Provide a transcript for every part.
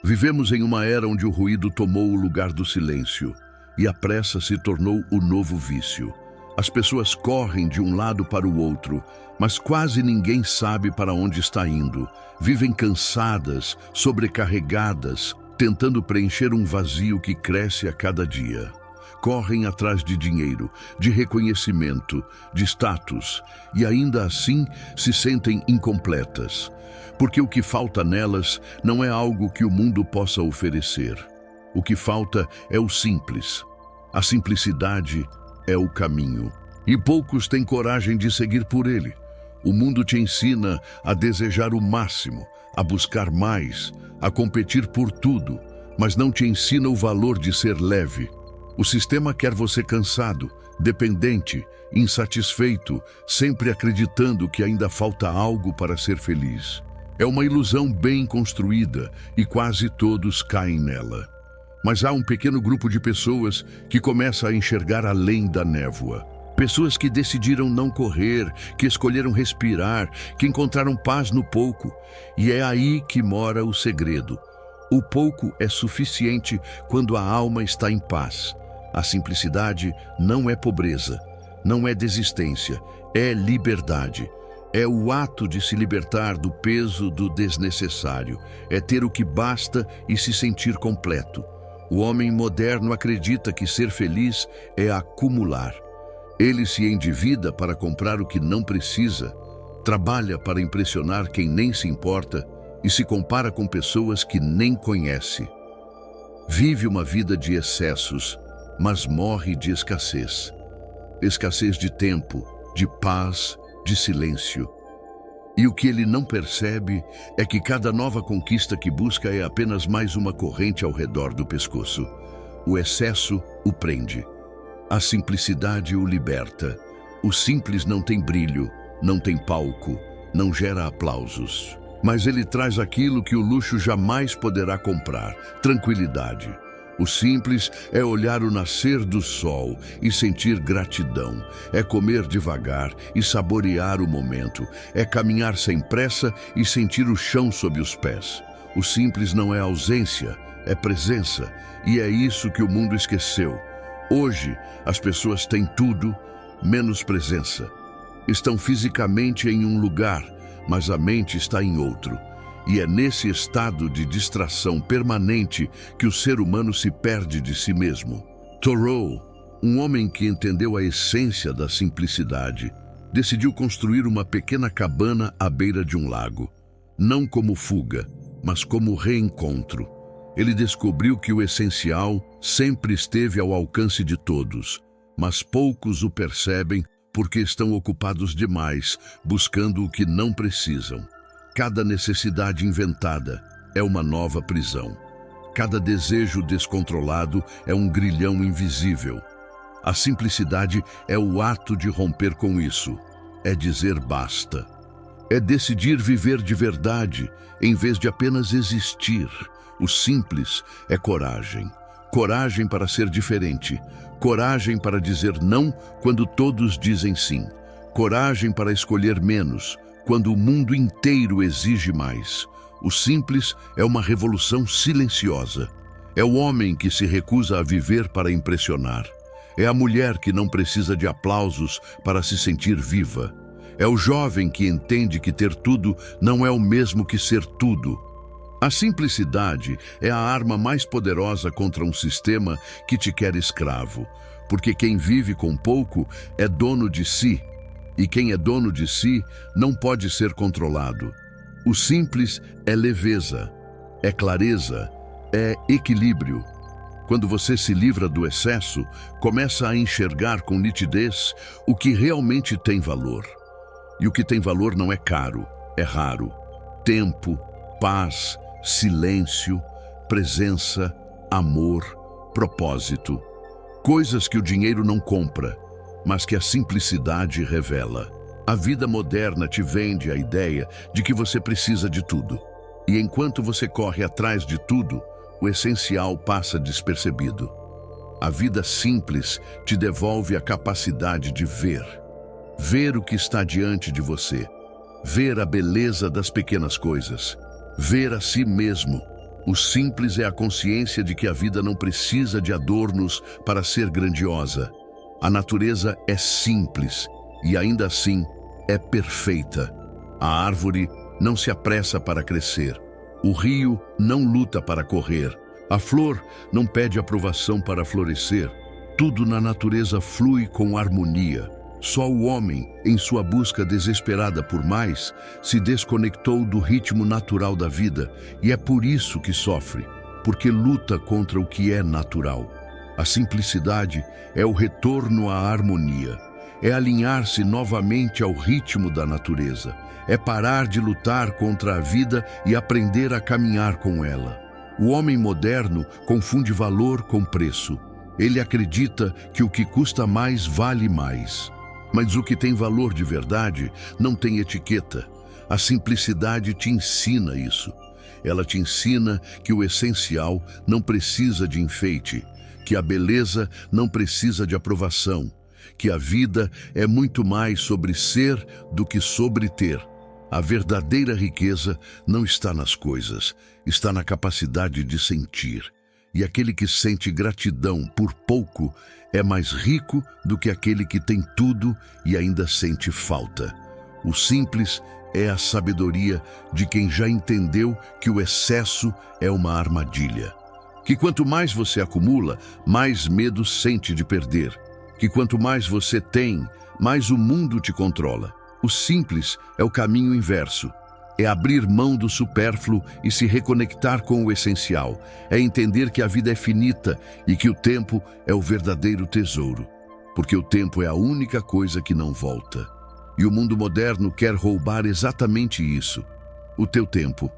Vivemos em uma era onde o ruído tomou o lugar do silêncio e a pressa se tornou o novo vício. As pessoas correm de um lado para o outro, mas quase ninguém sabe para onde está indo. Vivem cansadas, sobrecarregadas, tentando preencher um vazio que cresce a cada dia. Correm atrás de dinheiro, de reconhecimento, de status, e ainda assim se sentem incompletas, porque o que falta nelas não é algo que o mundo possa oferecer. O que falta é o simples. A simplicidade é o caminho, e poucos têm coragem de seguir por ele. O mundo te ensina a desejar o máximo, a buscar mais, a competir por tudo, mas não te ensina o valor de ser leve. O sistema quer você cansado, dependente, insatisfeito, sempre acreditando que ainda falta algo para ser feliz. É uma ilusão bem construída e quase todos caem nela. Mas há um pequeno grupo de pessoas que começa a enxergar além da névoa. Pessoas que decidiram não correr, que escolheram respirar, que encontraram paz no pouco. E é aí que mora o segredo. O pouco é suficiente quando a alma está em paz. A simplicidade não é pobreza, não é desistência, é liberdade. É o ato de se libertar do peso do desnecessário. É ter o que basta e se sentir completo. O homem moderno acredita que ser feliz é acumular. Ele se endivida para comprar o que não precisa, trabalha para impressionar quem nem se importa e se compara com pessoas que nem conhece. Vive uma vida de excessos, mas morre de escassez. Escassez de tempo, de paz, de silêncio. E o que ele não percebe é que cada nova conquista que busca é apenas mais uma corrente ao redor do pescoço. O excesso o prende. A simplicidade o liberta. O simples não tem brilho, não tem palco, não gera aplausos. Mas ele traz aquilo que o luxo jamais poderá comprar: tranquilidade. O simples é olhar o nascer do sol e sentir gratidão. É comer devagar e saborear o momento. É caminhar sem pressa e sentir o chão sob os pés. O simples não é ausência, é presença. E é isso que o mundo esqueceu. Hoje, as pessoas têm tudo, menos presença. Estão fisicamente em um lugar, mas a mente está em outro. E é nesse estado de distração permanente que o ser humano se perde de si mesmo. Thoreau, um homem que entendeu a essência da simplicidade, decidiu construir uma pequena cabana à beira de um lago. Não como fuga, mas como reencontro. Ele descobriu que o essencial sempre esteve ao alcance de todos, mas poucos o percebem porque estão ocupados demais, buscando o que não precisam. Cada necessidade inventada é uma nova prisão. Cada desejo descontrolado é um grilhão invisível. A simplicidade é o ato de romper com isso. É dizer basta. É decidir viver de verdade, em vez de apenas existir. O simples é coragem. Coragem para ser diferente. Coragem para dizer não quando todos dizem sim. Coragem para escolher menos quando o mundo inteiro exige mais. O simples é uma revolução silenciosa. É o homem que se recusa a viver para impressionar. É a mulher que não precisa de aplausos para se sentir viva. É o jovem que entende que ter tudo não é o mesmo que ser tudo. A simplicidade é a arma mais poderosa contra um sistema que te quer escravo, porque quem vive com pouco é dono de si. E quem é dono de si não pode ser controlado. O simples é leveza, é clareza, é equilíbrio. Quando você se livra do excesso, começa a enxergar com nitidez o que realmente tem valor. E o que tem valor não é caro, é raro. Tempo, paz, silêncio, presença, amor, propósito. Coisas que o dinheiro não compra, mas que a simplicidade revela. A vida moderna te vende a ideia de que você precisa de tudo. E enquanto você corre atrás de tudo, o essencial passa despercebido. A vida simples te devolve a capacidade de ver. Ver o que está diante de você. Ver a beleza das pequenas coisas. Ver a si mesmo. O simples é a consciência de que a vida não precisa de adornos para ser grandiosa. A natureza é simples e ainda assim é perfeita. A árvore não se apressa para crescer. O rio não luta para correr. A flor não pede aprovação para florescer. Tudo na natureza flui com harmonia. Só o homem, em sua busca desesperada por mais, se desconectou do ritmo natural da vida e é por isso que sofre, porque luta contra o que é natural. A simplicidade é o retorno à harmonia, é alinhar-se novamente ao ritmo da natureza, é parar de lutar contra a vida e aprender a caminhar com ela. O homem moderno confunde valor com preço. Ele acredita que o que custa mais vale mais. Mas o que tem valor de verdade não tem etiqueta. A simplicidade te ensina isso. Ela te ensina que o essencial não precisa de enfeite, que a beleza não precisa de aprovação, que a vida é muito mais sobre ser do que sobre ter. A verdadeira riqueza não está nas coisas, está na capacidade de sentir. E aquele que sente gratidão por pouco é mais rico do que aquele que tem tudo e ainda sente falta. O simples é a sabedoria de quem já entendeu que o excesso é uma armadilha. Que quanto mais você acumula, mais medo sente de perder. Que quanto mais você tem, mais o mundo te controla. O simples é o caminho inverso. É abrir mão do supérfluo e se reconectar com o essencial. É entender que a vida é finita e que o tempo é o verdadeiro tesouro. Porque o tempo é a única coisa que não volta. E o mundo moderno quer roubar exatamente isso. O teu tempo.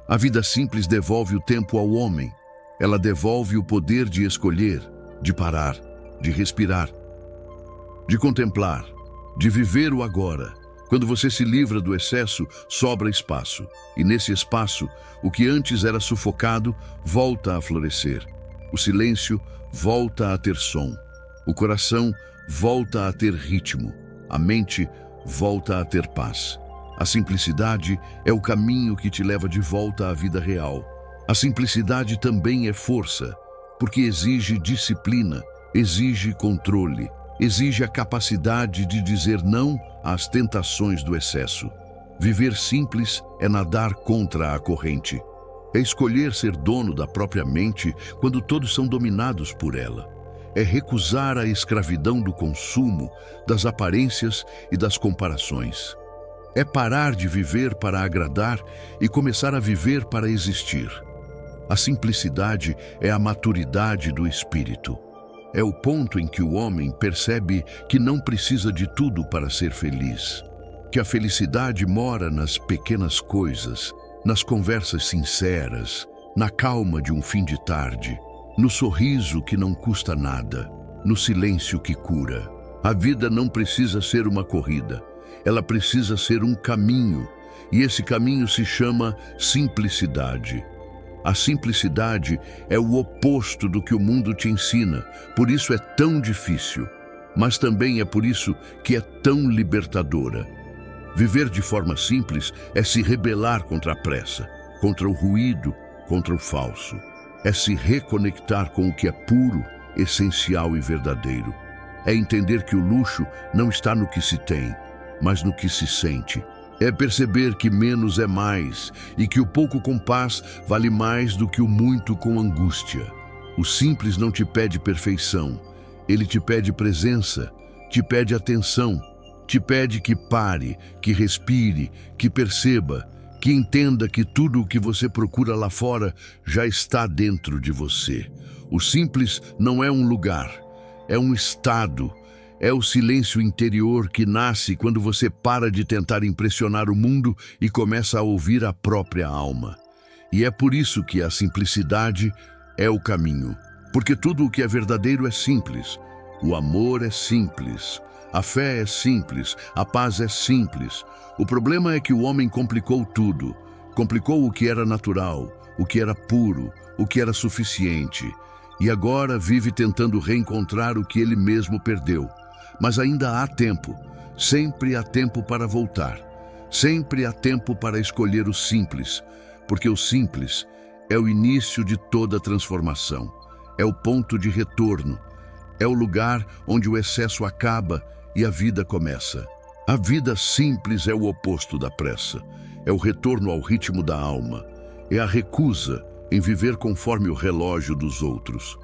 A vida simples devolve o tempo ao homem. Ela devolve o poder de escolher, de parar, de respirar, de contemplar, de viver o agora. Quando você se livra do excesso, sobra espaço. E nesse espaço, o que antes era sufocado volta a florescer. O silêncio volta a ter som. O coração volta a ter ritmo. A mente volta a ter paz. A simplicidade é o caminho que te leva de volta à vida real. A simplicidade também é força, porque exige disciplina, exige controle, exige a capacidade de dizer não às tentações do excesso. Viver simples é nadar contra a corrente. É escolher ser dono da própria mente quando todos são dominados por ela. É recusar a escravidão do consumo, das aparências e das comparações. É parar de viver para agradar e começar a viver para existir. A simplicidade é a maturidade do espírito. É o ponto em que o homem percebe que não precisa de tudo para ser feliz. Que a felicidade mora nas pequenas coisas, nas conversas sinceras, na calma de um fim de tarde, no sorriso que não custa nada, no silêncio que cura. A vida não precisa ser uma corrida, ela precisa ser um caminho, e esse caminho se chama simplicidade. A simplicidade é o oposto do que o mundo te ensina, por isso é tão difícil, mas também é por isso que é tão libertadora. Viver de forma simples é se rebelar contra a pressa, contra o ruído, contra o falso. É se reconectar com o que é puro, essencial e verdadeiro. É entender que o luxo não está no que se tem, mas no que se sente. É perceber que menos é mais e que o pouco com paz vale mais do que o muito com angústia. O simples não te pede perfeição, ele te pede presença, te pede atenção, te pede que pare, que respire, que perceba, que entenda que tudo o que você procura lá fora já está dentro de você. O simples não é um lugar, é um estado. É o silêncio interior que nasce quando você para de tentar impressionar o mundo e começa a ouvir a própria alma. E é por isso que a simplicidade é o caminho. Porque tudo o que é verdadeiro é simples. O amor é simples. A fé é simples. A paz é simples. O problema é que o homem complicou tudo. Complicou o que era natural, o que era puro, o que era suficiente. E agora vive tentando reencontrar o que ele mesmo perdeu. Mas ainda há tempo, sempre há tempo para voltar, sempre há tempo para escolher o simples, porque o simples É o início de toda transformação. É o ponto de retorno. É o lugar onde o excesso acaba e a vida começa. A vida simples é o oposto da pressa. É o retorno ao ritmo da alma. É a recusa em viver conforme o relógio dos outros.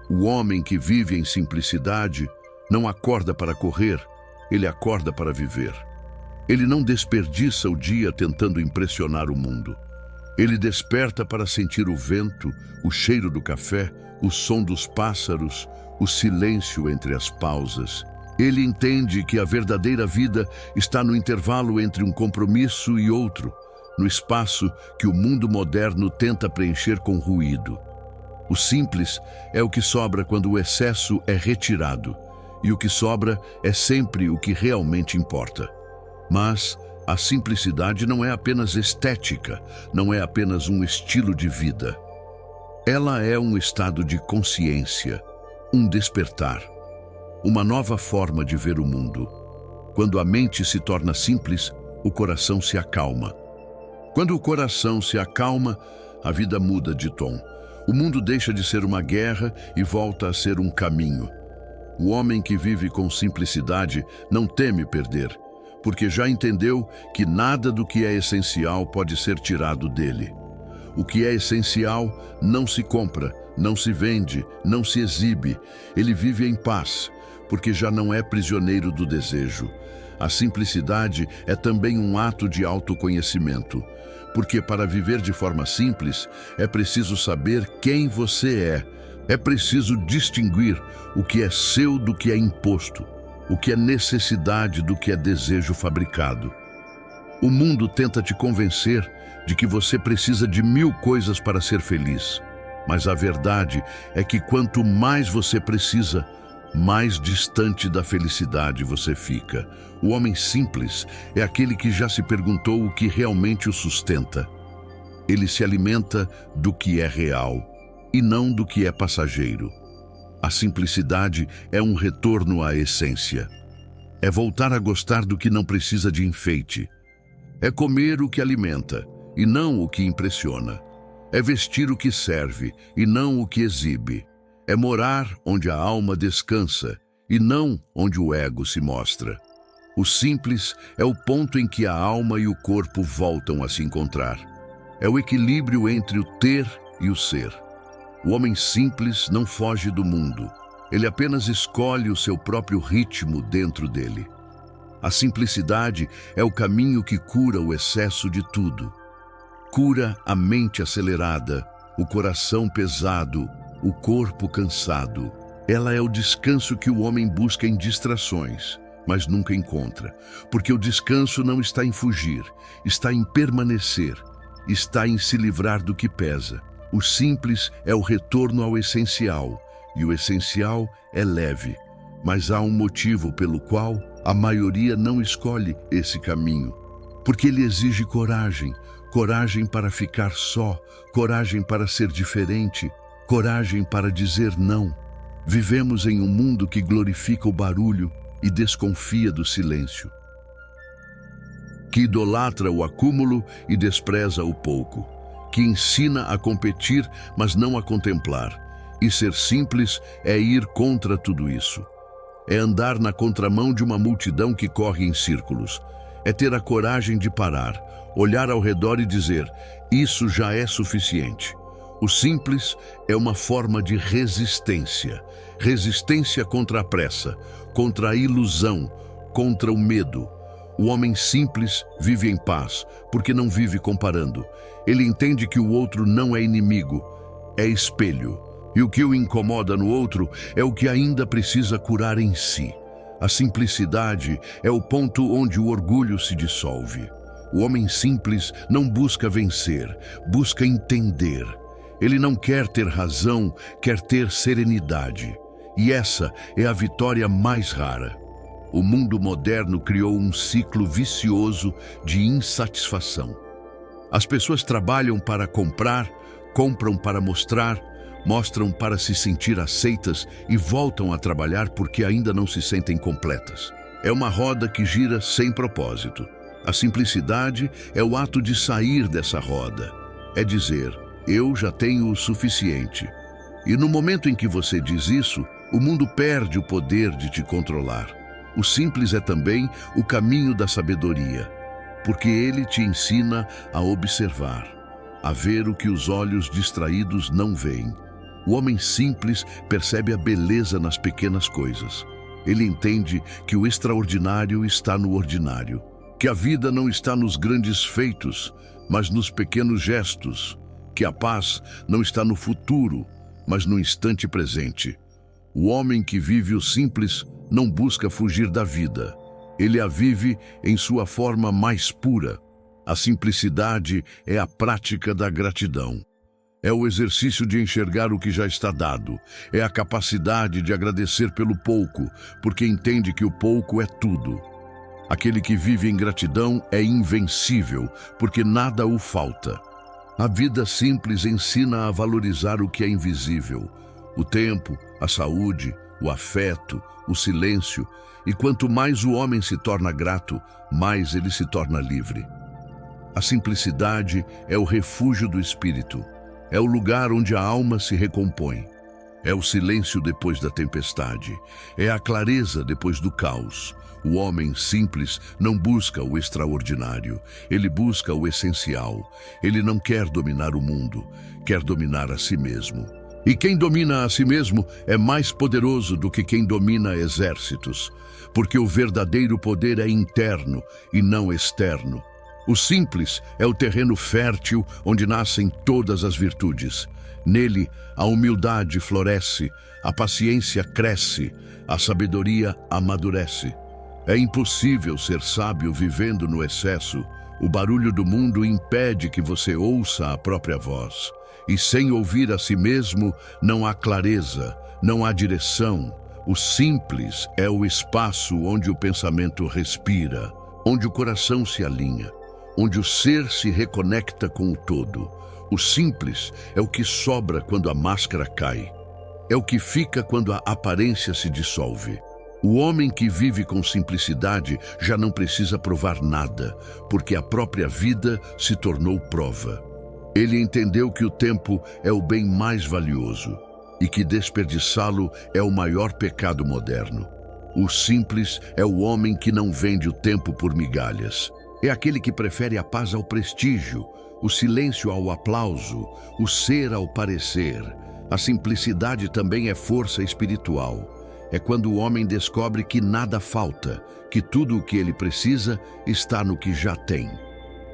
O homem que vive em simplicidade não acorda para correr, ele acorda para viver. Ele não desperdiça o dia tentando impressionar o mundo. Ele desperta para sentir o vento, o cheiro do café, o som dos pássaros, o silêncio entre as pausas. Ele entende que a verdadeira vida está no intervalo entre um compromisso e outro, no espaço que o mundo moderno tenta preencher com ruído. O simples é o que sobra quando o excesso é retirado, e o que sobra é sempre o que realmente importa. Mas a simplicidade não é apenas estética, não é apenas um estilo de vida. Ela é um estado de consciência, um despertar, uma nova forma de ver o mundo. Quando a mente se torna simples, o coração se acalma. Quando o coração se acalma, a vida muda de tom. O mundo deixa de ser uma guerra e volta a ser um caminho. O homem que vive com simplicidade não teme perder, porque já entendeu que nada do que é essencial pode ser tirado dele. O que é essencial não se compra, não se vende, não se exibe. Ele vive em paz, porque já não é prisioneiro do desejo. A simplicidade é também um ato de autoconhecimento, porque para viver de forma simples é preciso saber quem você é. É preciso distinguir o que é seu do que é imposto, o que é necessidade do que é desejo fabricado. O mundo tenta te convencer de que você precisa de 1000 coisas para ser feliz, mas a verdade é que quanto mais você precisa, mais distante da felicidade você fica. O homem simples é aquele que já se perguntou o que realmente o sustenta. Ele se alimenta do que é real e não do que é passageiro. A simplicidade é um retorno à essência. É voltar a gostar do que não precisa de enfeite. É comer o que alimenta e não o que impressiona. É vestir o que serve e não o que exibe. É morar onde a alma descansa e não onde o ego se mostra. O simples é o ponto em que a alma e o corpo voltam a se encontrar. É o equilíbrio entre o ter e o ser. O homem simples não foge do mundo. Ele apenas escolhe o seu próprio ritmo dentro dele. A simplicidade é o caminho que cura o excesso de tudo. Cura a mente acelerada, o coração pesado, o corpo cansado. Ela é o descanso que o homem busca em distrações, mas nunca encontra. Porque o descanso não está em fugir, está em permanecer, está em se livrar do que pesa. O simples é o retorno ao essencial, e o essencial é leve. Mas há um motivo pelo qual a maioria não escolhe esse caminho. Porque ele exige coragem, coragem para ficar só, coragem para ser diferente, coragem para dizer não. Vivemos em um mundo que glorifica o barulho e desconfia do silêncio, que idolatra o acúmulo e despreza o pouco, que ensina a competir, mas não a contemplar. E ser simples é ir contra tudo isso. É andar na contramão de uma multidão que corre em círculos. É ter a coragem de parar, olhar ao redor e dizer: isso já é suficiente. O simples é uma forma de resistência. Resistência contra a pressa, contra a ilusão, contra o medo. O homem simples vive em paz, porque não vive comparando. Ele entende que o outro não é inimigo, é espelho. E o que o incomoda no outro é o que ainda precisa curar em si. A simplicidade é o ponto onde o orgulho se dissolve. O homem simples não busca vencer, busca entender. Ele não quer ter razão, quer ter serenidade. E essa é a vitória mais rara. O mundo moderno criou um ciclo vicioso de insatisfação. As pessoas trabalham para comprar, compram para mostrar, mostram para se sentir aceitas e voltam a trabalhar porque ainda não se sentem completas. É uma roda que gira sem propósito. A simplicidade é o ato de sair dessa roda. É dizer: eu já tenho o suficiente. E no momento em que você diz isso, o mundo perde o poder de te controlar. O simples é também o caminho da sabedoria, porque ele te ensina a observar, a ver o que os olhos distraídos não veem. O homem simples percebe a beleza nas pequenas coisas. Ele entende que o extraordinário está no ordinário, que a vida não está nos grandes feitos, mas nos pequenos gestos, que a paz não está no futuro, mas no instante presente. O homem que vive o simples não busca fugir da vida. Ele a vive em sua forma mais pura. A simplicidade é a prática da gratidão. É o exercício de enxergar o que já está dado. É a capacidade de agradecer pelo pouco, porque entende que o pouco é tudo. Aquele que vive em gratidão é invencível, porque nada o falta. A vida simples ensina a valorizar o que é invisível: o tempo, a saúde, o afeto, o silêncio. E quanto mais o homem se torna grato, mais ele se torna livre. A simplicidade é o refúgio do espírito. É o lugar onde a alma se recompõe. É o silêncio depois da tempestade. É a clareza depois do caos. O homem simples não busca o extraordinário. Ele busca o essencial. Ele não quer dominar o mundo, quer dominar a si mesmo. E quem domina a si mesmo é mais poderoso do que quem domina exércitos, porque o verdadeiro poder é interno e não externo. O simples é o terreno fértil onde nascem todas as virtudes. Nele, a humildade floresce, a paciência cresce, a sabedoria amadurece. É impossível ser sábio vivendo no excesso. O barulho do mundo impede que você ouça a própria voz. E sem ouvir a si mesmo, não há clareza, não há direção. O simples é o espaço onde o pensamento respira, onde o coração se alinha, onde o ser se reconecta com o todo. O simples é o que sobra quando a máscara cai. É o que fica quando a aparência se dissolve. O homem que vive com simplicidade já não precisa provar nada, porque a própria vida se tornou prova. Ele entendeu que o tempo é o bem mais valioso e que desperdiçá-lo é o maior pecado moderno. O simples é o homem que não vende o tempo por migalhas. É aquele que prefere a paz ao prestígio, o silêncio ao aplauso, o ser ao parecer. A simplicidade também é força espiritual. É quando o homem descobre que nada falta, que tudo o que ele precisa está no que já tem.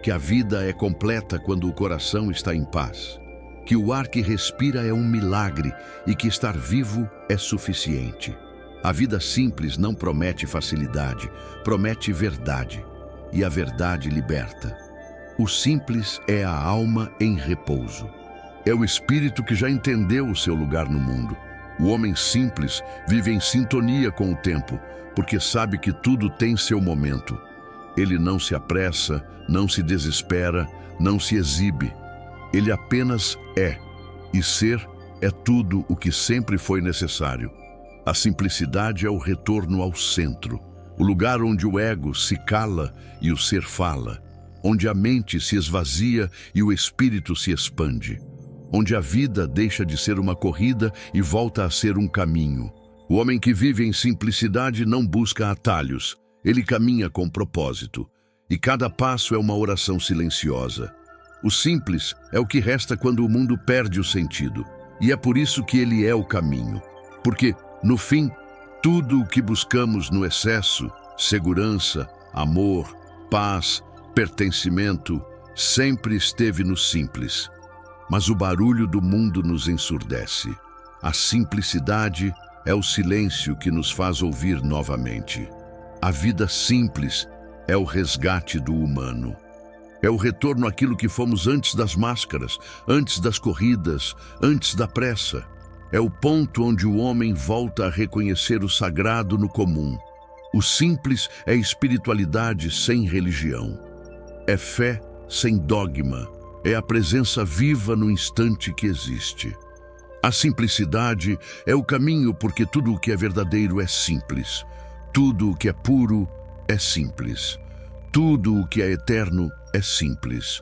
Que a vida é completa quando o coração está em paz. Que o ar que respira é um milagre e que estar vivo é suficiente. A vida simples não promete facilidade, promete verdade. E a verdade liberta. O simples é a alma em repouso. É o espírito que já entendeu o seu lugar no mundo. O homem simples vive em sintonia com o tempo, porque sabe que tudo tem seu momento. Ele não se apressa, não se desespera, não se exibe. Ele apenas é. E ser é tudo o que sempre foi necessário. A simplicidade é o retorno ao centro. O lugar onde o ego se cala e o ser fala, onde a mente se esvazia e o espírito se expande, onde a vida deixa de ser uma corrida e volta a ser um caminho. O homem que vive em simplicidade não busca atalhos, ele caminha com propósito, e cada passo é uma oração silenciosa. O simples é o que resta quando o mundo perde o sentido, e é por isso que ele é o caminho, porque, no fim, tudo o que buscamos no excesso, segurança, amor, paz, pertencimento, sempre esteve no simples. Mas o barulho do mundo nos ensurdece. A simplicidade é o silêncio que nos faz ouvir novamente. A vida simples é o resgate do humano. É o retorno àquilo que fomos antes das máscaras, antes das corridas, antes da pressa. É o ponto onde o homem volta a reconhecer o sagrado no comum. O simples é espiritualidade sem religião. É fé sem dogma. É a presença viva no instante que existe. A simplicidade é o caminho porque tudo o que é verdadeiro é simples. Tudo o que é puro é simples. Tudo o que é eterno é simples.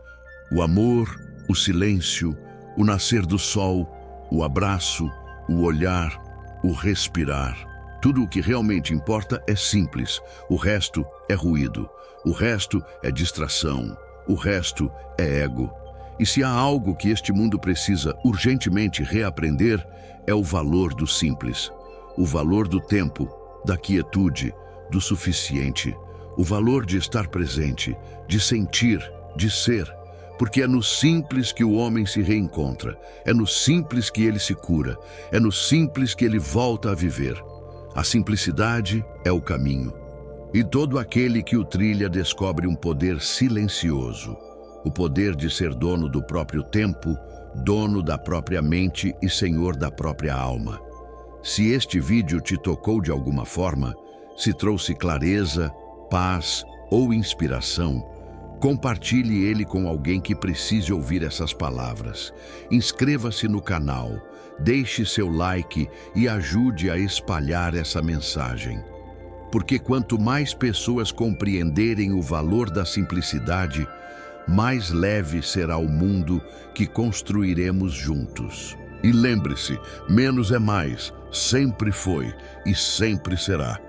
O amor, o silêncio, O nascer do sol, o abraço, o olhar, o respirar. Tudo o que realmente importa é simples. O resto é ruído. O resto é distração. O resto é ego. E se há algo que este mundo precisa urgentemente reaprender, é o valor do simples. O valor do tempo, da quietude, do suficiente. O valor de estar presente, de sentir, de ser. Porque é no simples que o homem se reencontra. É no simples que ele se cura. É no simples que ele volta a viver. A simplicidade é o caminho. E todo aquele que o trilha descobre um poder silencioso. O poder de ser dono do próprio tempo, dono da própria mente e senhor da própria alma. Se este vídeo te tocou de alguma forma, se trouxe clareza, paz ou inspiração, compartilhe ele com alguém que precise ouvir essas palavras. Inscreva-se no canal, deixe seu like e ajude a espalhar essa mensagem. Porque quanto mais pessoas compreenderem o valor da simplicidade, mais leve será o mundo que construiremos juntos. E lembre-se, menos é mais, sempre foi e sempre será.